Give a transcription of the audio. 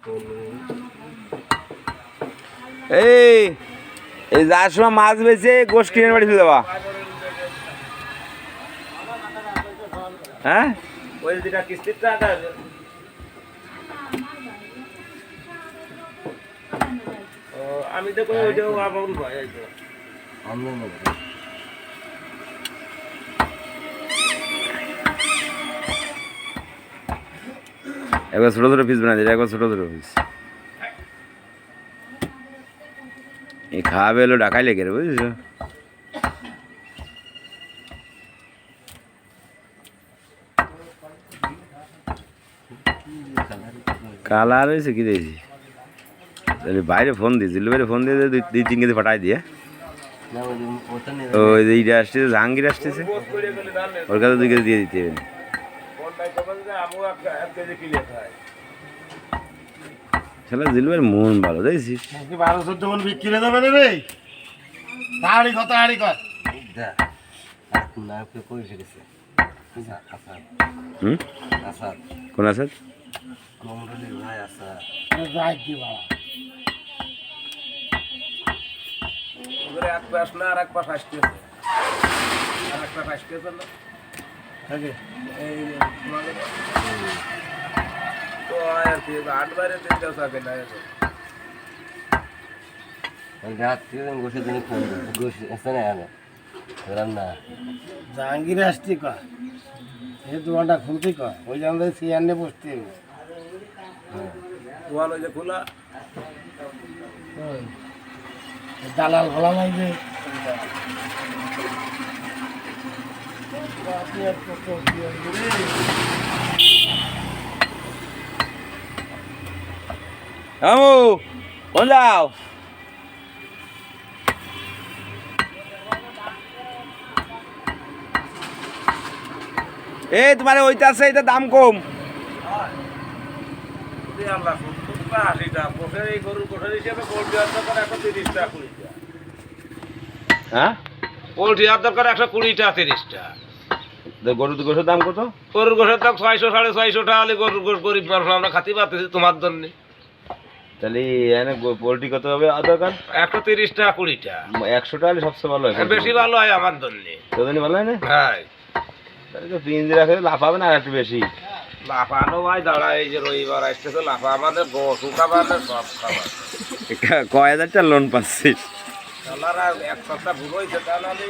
এই এই যার সময় মাছ বেছে গোশ কিনে বাড়ি ফেলে দেওয়া। হ্যাঁ ওই যেটা কিস্তির টাকা আমি তো কোনো ওইটাও আমার ভয় আছে। একবার ছোট ছোট পিস বানাই দিলে, একবার ছোট ছোট পিস। এই খাওয়াবে এলো ঢাকায় লেগে রে, বুঝেছো? কালার হয়েছে কি দেখছি, তাহলে বাইরে ফোন দিয়েছি, বাইরে ফোন দিয়ে দুই তিন কেজি ফাটাই দিয়ে। ওই যে এইটা আসতেছে, জাহাঙ্গীর আসতেছে, ওর কাছে 2 কেজি দিয়ে দিতে হবে। খেলা জিলবের মন ভালো, দেখছিস? 12-14 মন বিক্রি হয়ে যাবে রে। তাড়াতাড়ি কর, তাড়াতাড়ি কর। হুম, কোন আসাদ? যাই কি বাবা। ওদের এক পাশ না আর এক পাশ আসতেছে, আর এক পাশ আসতেছে না এই তোমাদের তো আর কি 8 বাইরে 3 থাকে না এখন। জাহাঙ্গীরে আসছি কর, এই দোকানটা খুলতে কর, ওই যে আমাদের চেয়ার নিয়ে বসতে হবে। তোমার ওই যে খোলা দালাল ভালা লাগবে। আমু কোন যাও? এই তোমার ওইটা আছে, এটা দাম কম। আল্লাহ 80 টাকা এই গরুর কোঠার হিসেবে পোল্ট্রি আর দরকার 130 টাকা 20 টাকা। হ্যাঁ, পোল্ট্রি আর দরকার 120 টাকা 30 টাকা। গরুর গোশের দাম কত? গরুর গোশের দাম 600 650 টাকা হলে গরুর গোশ গরিব মানুষ আমরা খাতে পারতেছি তোমার জন্য। তাহলে এনে পোল্ট্রি কত হবে দরকার? 130 টাকা 20 টাকা। 100 টাকা হলে সবচেয়ে ভালো হয়। বেশি ভালো হয় আমার জন্য। তোদের ভালো হয় না? হ্যাঁ তাহলে তো পিঞ্জি রাখলে লাভ হবে না, আর একটু বেশি লাফানো ভাই দাঁড়া, এই যে রবিবার আসতেছে লাফা আমাদের গোশ খাবার সব খাবার। কয় হাজার টাকা লোন পাচ্ছিস? এক সপ্তাহ ঘুরোইছে তাহলে